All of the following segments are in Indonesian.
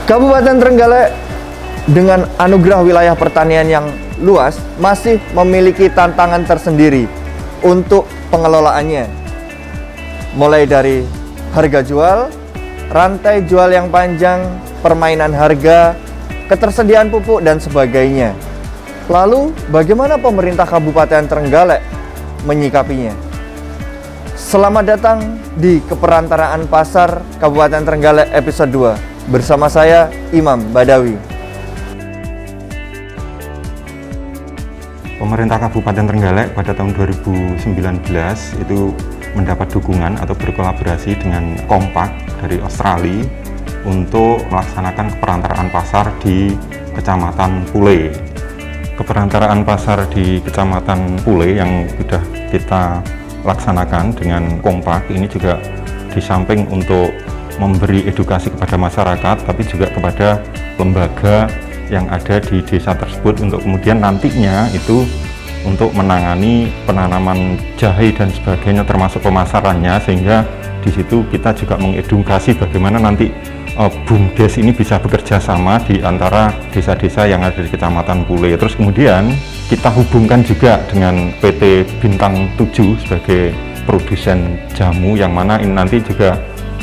Kabupaten Trenggalek dengan anugerah wilayah pertanian yang luas masih memiliki tantangan tersendiri untuk pengelolaannya. Mulai dari harga jual, rantai jual yang panjang, permainan harga, ketersediaan pupuk, dan sebagainya. Lalu, bagaimana pemerintah Kabupaten Trenggalek menyikapinya? Selamat datang di Keperantaraan Pasar Kabupaten Trenggalek episode 2. Bersama saya, Imam Badawi. Pemerintah Kabupaten Trenggalek pada tahun 2019 itu mendapat dukungan atau berkolaborasi dengan Kompak dari Australia untuk melaksanakan keperantaraan pasar di Kecamatan Pule. Keperantaraan pasar di Kecamatan Pule yang sudah kita laksanakan dengan Kompak ini juga di samping untuk memberi edukasi kepada masyarakat, tapi juga kepada lembaga yang ada di desa tersebut untuk kemudian nantinya itu untuk menangani penanaman jahe dan sebagainya termasuk pemasarannya, sehingga di situ kita juga mengedukasi bagaimana nanti BUMDes ini bisa bekerja sama di antara desa-desa yang ada di Kecamatan Pule. Terus kemudian kita hubungkan juga dengan PT Bintang 7 sebagai produsen jamu, yang mana ini nanti juga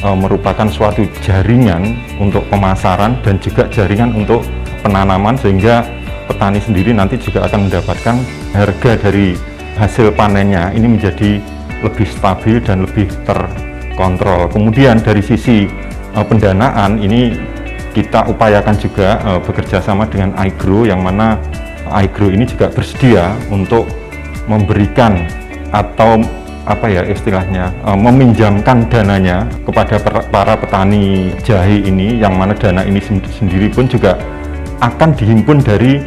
merupakan suatu jaringan untuk pemasaran dan juga jaringan untuk penanaman, sehingga petani sendiri nanti juga akan mendapatkan harga dari hasil panennya ini menjadi lebih stabil dan lebih terkontrol. Kemudian dari sisi pendanaan ini kita upayakan juga bekerja sama dengan iGrow, yang mana iGrow ini juga bersedia untuk memberikan atau istilahnya meminjamkan dananya kepada para petani jahe ini, yang mana dana ini sendiri pun juga akan dihimpun dari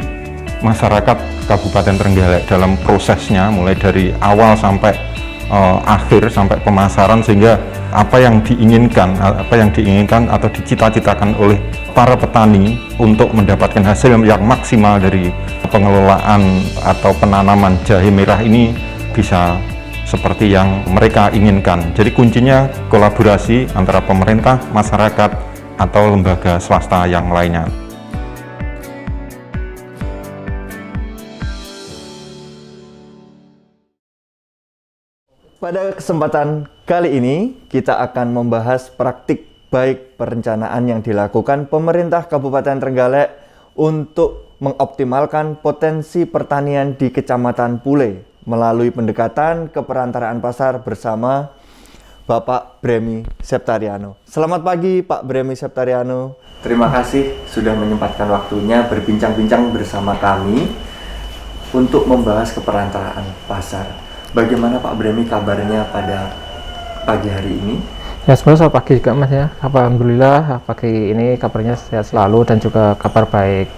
masyarakat Kabupaten Trenggalek dalam prosesnya, mulai dari awal sampai akhir sampai pemasaran, sehingga apa yang diinginkan atau dicita-citakan oleh para petani untuk mendapatkan hasil yang maksimal dari pengelolaan atau penanaman jahe merah ini bisa seperti yang mereka inginkan. Jadi kuncinya kolaborasi antara pemerintah, masyarakat, atau lembaga swasta yang lainnya. Pada kesempatan kali ini, kita akan membahas praktik baik perencanaan yang dilakukan pemerintah Kabupaten Trenggalek untuk mengoptimalkan potensi pertanian di Kecamatan Pule melalui pendekatan keperantaraan pasar bersama Bapak Bremi Septariano. Selamat pagi Pak Bremi Septariano. Terima kasih sudah menyempatkan waktunya berbincang-bincang bersama kami untuk membahas keperantaraan pasar. Bagaimana Pak Bremi kabarnya pada pagi hari ini? Ya, sebenarnya selamat pagi juga Mas ya. Alhamdulillah pagi ini kabarnya sehat selalu dan juga kabar baik.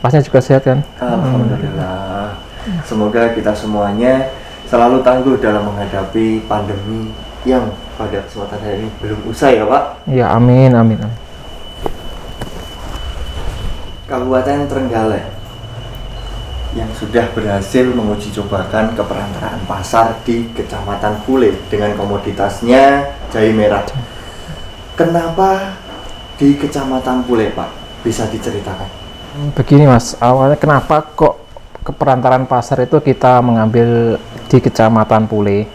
Masnya juga sehat kan? Alhamdulillah. Semoga kita semuanya selalu tangguh dalam menghadapi pandemi yang pada kesempatan hari ini belum usai ya Pak? Ya, amin. Kabupaten Trenggalek yang sudah berhasil menguji cobakan keperantaraan pasar di Kecamatan Pule dengan komoditasnya jahe merah. Kenapa di Kecamatan Pule Pak? Bisa diceritakan? Begini Mas, awalnya kenapa kok keperantaraan pasar itu kita mengambil di Kecamatan Pule?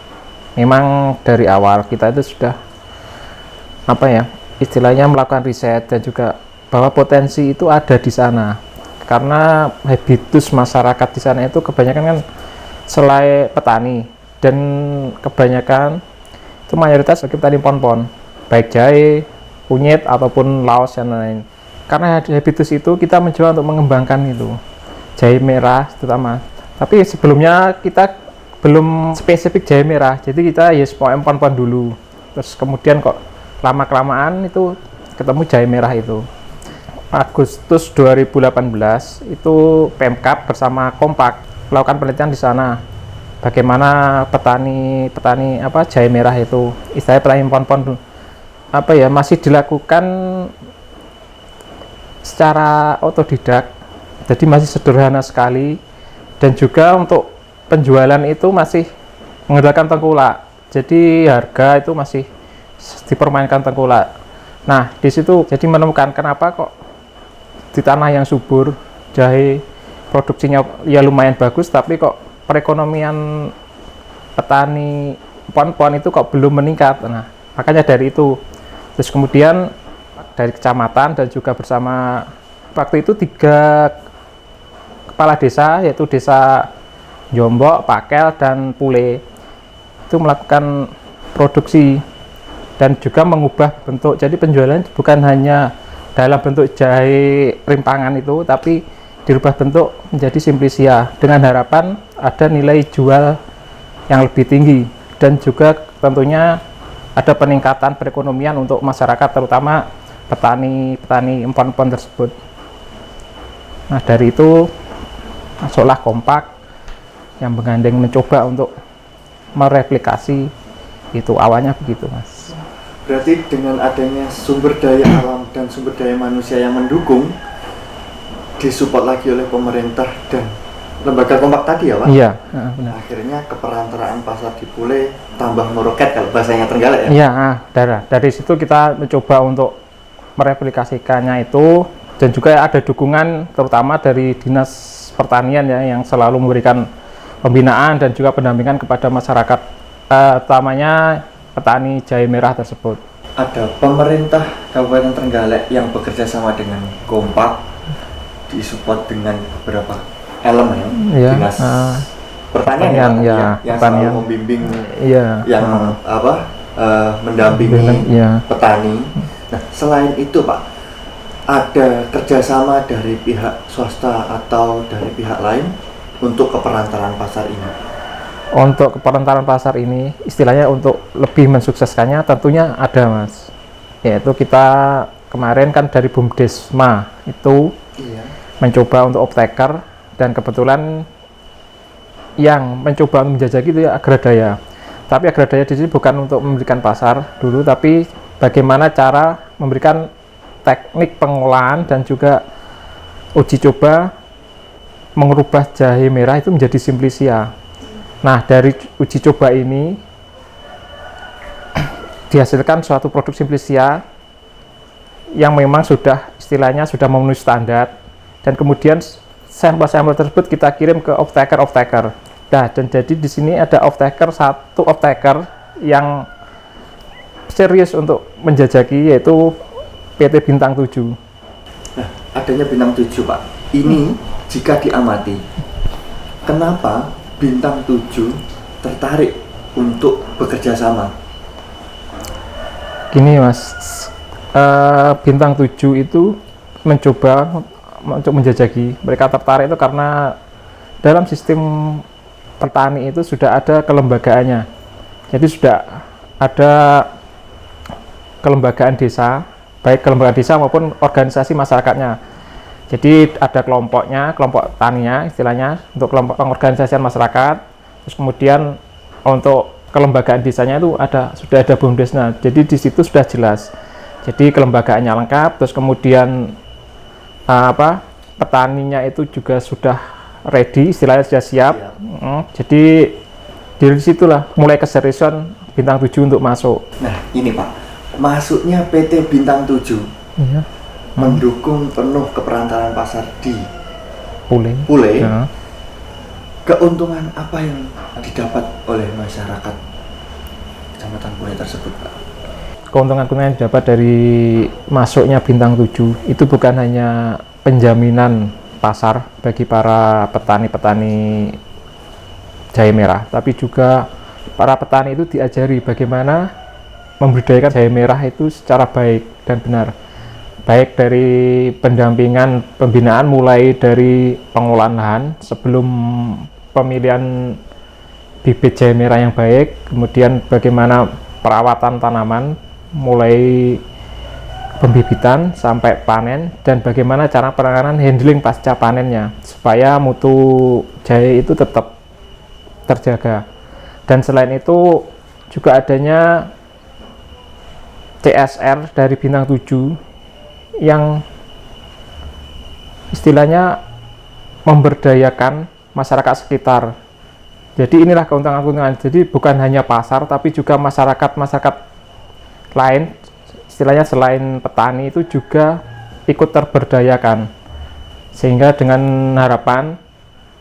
Memang dari awal kita itu sudah istilahnya melakukan riset dan juga bahwa potensi itu ada di sana. Karena habitus masyarakat di sana itu kebanyakan kan selain petani, dan kebanyakan itu mayoritas sebagai petani pon-pon, baik jahe, kunyit ataupun laos dan lain-lain. Karena habitus itu kita mencoba untuk mengembangkan itu jahe merah terutama. Tapi sebelumnya kita belum spesifik jahe merah, jadi kita ya semua pon-pon dulu. Terus kemudian kok lama-kelamaan itu ketemu jahe merah itu. Agustus 2018 itu Pemkab bersama Kompak melakukan penelitian di sana. Bagaimana petani jahe merah itu, istilahnya petani pon-pon masih dilakukan secara otodidak. Jadi masih sederhana sekali, dan juga untuk penjualan itu masih menggunakan tengkulak. Jadi harga itu masih dipermainkan tengkulak. Nah, di situ jadi menemukan kenapa kok di tanah yang subur, jahe produksinya ya lumayan bagus, tapi kok perekonomian petani pohon-pohon itu kok belum meningkat. Nah, makanya dari itu. Terus kemudian dari kecamatan dan juga bersama waktu itu 3 kepala desa, yaitu desa Jombok, Pakel, dan Pule, itu melakukan produksi dan juga mengubah bentuk. Jadi penjualan bukan hanya dalam bentuk jahe rimpangan itu, tapi dirubah bentuk menjadi simplisia dengan harapan ada nilai jual yang lebih tinggi dan juga tentunya ada peningkatan perekonomian untuk masyarakat, terutama petani empon-empon tersebut. Nah, dari itu masuklah Kompak yang menggandeng mencoba untuk mereplikasi itu. Awalnya begitu, Mas. Berarti dengan adanya sumber daya alam dan sumber daya manusia yang mendukung, disupport lagi oleh pemerintah dan lembaga Kompak tadi ya Pak? Iya, benar. Akhirnya keperantaraan pasar di Pule tambah meroket kalau bahasanya Trenggalek ya? Iya, dari situ kita mencoba untuk mereplikasikannya itu, dan juga ada dukungan terutama dari Dinas Pertanian ya, yang selalu memberikan pembinaan dan juga pendampingan kepada masyarakat, utamanya petani jahe merah tersebut. Ada pemerintah Kabupaten Trenggalek yang bekerja sama dengan Kompak, disupport dengan beberapa elemen Ya, Dinas Pertanian ya, yang pertanian. selalu membimbing, Iya, yang mendampingi ya. petani. Nah, selain itu Pak, ada kerjasama dari pihak swasta atau dari pihak lain untuk keperantaran pasar ini? Untuk keperantaran pasar ini, istilahnya untuk lebih mensukseskannya tentunya ada, Mas. Yaitu kita kemarin kan dari BUMDesma itu mencoba untuk off-taker, dan kebetulan yang mencoba menjajaki itu ya Agradaya. Tapi Agradaya di sini bukan untuk memberikan pasar dulu, tapi bagaimana cara memberikan teknik pengolahan dan juga uji coba mengubah jahe merah itu menjadi simplisia. Nah, dari uji coba ini dihasilkan suatu produk simplisia yang memang sudah istilahnya sudah memenuhi standar, dan kemudian sampel-sampel tersebut kita kirim ke off-taker. Nah, dan jadi di sini ada satu off-taker yang serius untuk menjajaki, yaitu PT Bintang 7. Nah, adanya Bintang 7 Pak, ini jika diamati, kenapa Bintang 7 tertarik untuk bekerja sama? Gini Mas, Bintang 7 itu mencoba untuk menjajaki. Mereka tertarik itu karena dalam sistem petani itu sudah ada kelembagaannya. Jadi sudah ada kelembagaan desa, baik kelembagaan desa maupun organisasi masyarakatnya. Jadi ada kelompoknya, kelompok taninya istilahnya, untuk kelompok pengorganisasian masyarakat. Terus kemudian untuk kelembagaan desanya itu sudah ada BUMDesnya. Jadi di situ sudah jelas. Jadi kelembagaannya lengkap, terus kemudian petaninya itu juga sudah ready, istilahnya sudah siap. Jadi dari situlah mulai keseriusan Bintang 7 untuk masuk. Nah, ini Pak, masuknya PT Bintang 7 mendukung penuh keperantaran pasar di Pule. Ya. Keuntungan apa yang didapat oleh masyarakat Kecamatan Pule tersebut, Pak? Keuntungan yang didapat dari masuknya Bintang 7 itu bukan hanya penjaminan pasar bagi para petani-petani jahe merah, tapi juga para petani itu diajari bagaimana membudidayakan jahe merah itu secara baik dan benar. Baik dari pendampingan pembinaan, mulai dari pengolahan lahan sebelum pemilihan bibit jahe merah yang baik, kemudian bagaimana perawatan tanaman mulai pembibitan sampai panen, dan bagaimana cara penanganan handling pasca panennya supaya mutu jahe itu tetap terjaga. Dan selain itu juga adanya CSR dari Bintang 7 yang istilahnya memberdayakan masyarakat sekitar. Jadi inilah keuntungan-keuntungan. Jadi bukan hanya pasar, tapi juga masyarakat lain, istilahnya selain petani itu juga ikut terberdayakan. Sehingga dengan harapan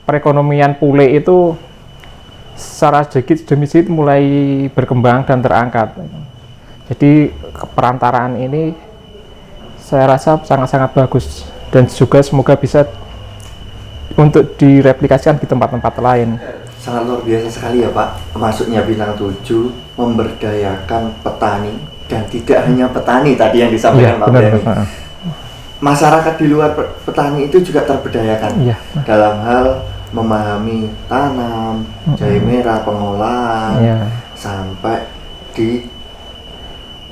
perekonomian Pule itu secara sedikit demi sedikit mulai berkembang dan terangkat. Jadi perantaraan ini saya rasa sangat-sangat bagus dan juga semoga bisa untuk direplikasikan di tempat-tempat lain. Sangat luar biasa sekali ya Pak, masuknya Bintang 7 memberdayakan petani, dan tidak hanya petani tadi yang disampaikan Pak Berni. Masyarakat di luar petani itu juga terberdayakan dalam hal memahami tanam, jahe merah, pengolahan, sampai di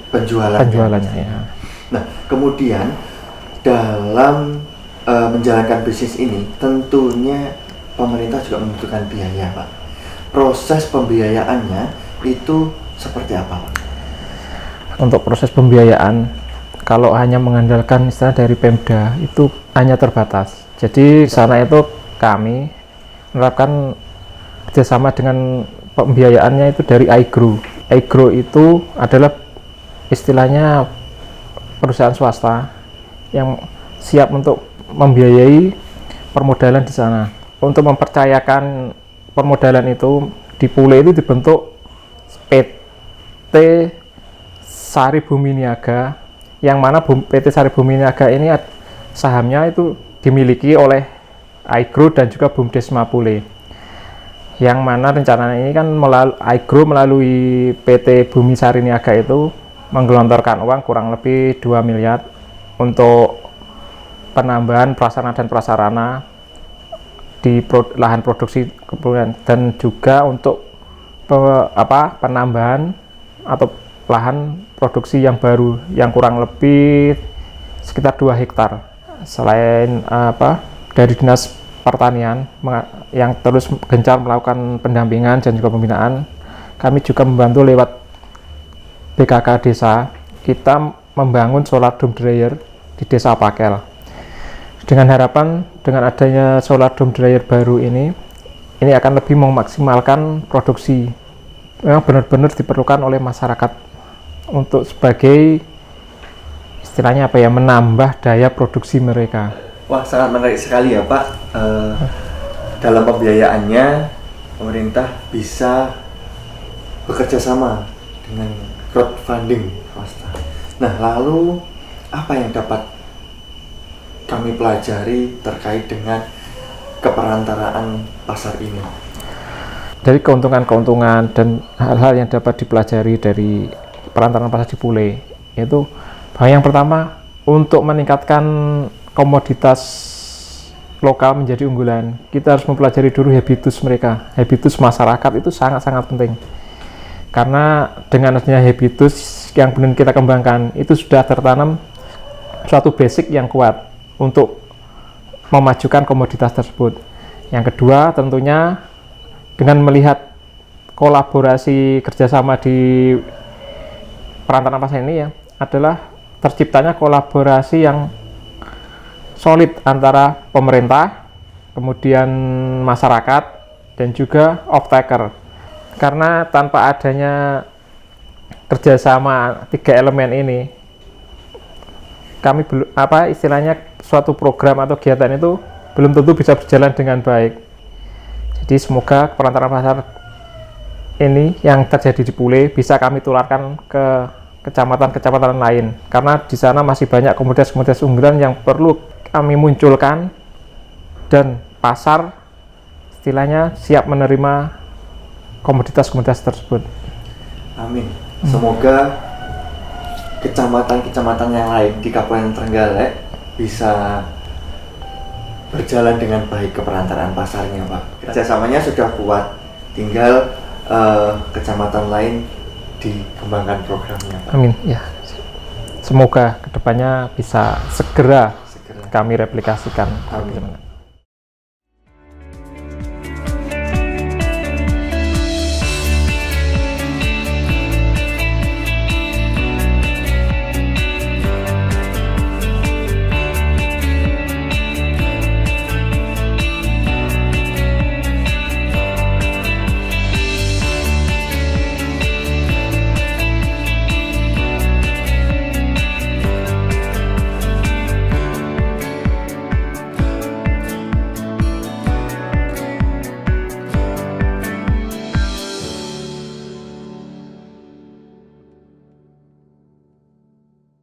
penjualannya. Nah, kemudian dalam menjalankan bisnis ini tentunya pemerintah juga membutuhkan biaya Pak. Proses pembiayaannya itu seperti apa Pak? Untuk proses pembiayaan, kalau hanya mengandalkan istilah dari Pemda itu hanya terbatas. Jadi di sana itu kami menerapkan kerjasama dengan pembiayaannya itu dari iGrow. iGrow itu adalah istilahnya perusahaan swasta yang siap untuk membiayai permodalan di sana. Untuk mempercayakan permodalan itu di Pule itu dibentuk PT Sari Bumi Niaga, yang mana PT Sari Bumi Niaga ini sahamnya itu dimiliki oleh iGrow dan juga Bumdesma Pule. Yang mana rencananya ini kan iGrow melalui PT Bumi Sari Niaga itu menggelontorkan uang kurang lebih 2 miliar untuk penambahan prasarana dan prasarana di lahan produksi kebutuhan, dan juga untuk penambahan atau lahan produksi yang baru yang kurang lebih sekitar 2 hektar. Selain dari Dinas Pertanian yang terus gencar melakukan pendampingan dan juga pembinaan, kami juga membantu lewat BKK desa. Kita membangun solar dome dryer di Desa Pakel. Dengan harapan dengan adanya solar dome dryer baru ini akan lebih memaksimalkan produksi. Memang benar-benar diperlukan oleh masyarakat untuk sebagai istilahnya menambah daya produksi mereka. Wah, sangat menarik sekali ya Pak. Dalam pembiayaannya pemerintah bisa bekerja sama dengan crowdfunding swasta. Nah, lalu apa yang dapat kami pelajari terkait dengan keperantaraan pasar ini? Dari keuntungan-keuntungan dan hal-hal yang dapat dipelajari dari perantaraan pasar di Pule itu bahwa yang pertama, untuk meningkatkan komoditas lokal menjadi unggulan, kita harus mempelajari dulu habitus mereka. Habitus masyarakat itu sangat-sangat penting, karena dengan adanya habitus yang benar kita kembangkan itu sudah tertanam suatu basic yang kuat untuk memajukan komoditas tersebut. Yang kedua, tentunya dengan melihat kolaborasi kerjasama di perantaraan pasar ini adalah terciptanya kolaborasi yang solid antara pemerintah, kemudian masyarakat, dan juga off-taker. Karena tanpa adanya kerjasama 3 elemen ini, kami belum istilahnya suatu program atau kegiatan itu belum tentu bisa berjalan dengan baik. Jadi semoga perantaraan pasar ini yang terjadi di Pule bisa kami tularkan ke kecamatan-kecamatan lain, karena di sana masih banyak komoditas-komoditas unggulan yang perlu kami munculkan, dan pasar istilahnya siap menerima komoditas-komoditas tersebut. Amin. Semoga kecamatan-kecamatan yang lain di Kabupaten Trenggalek bisa berjalan dengan baik keperantaraan pasarnya Pak. Kerjasamanya sudah kuat, tinggal kecamatan lain dikembangkan programnya Pak. Amin. Ya, semoga kedepannya bisa segera kami replikasikan. Amin.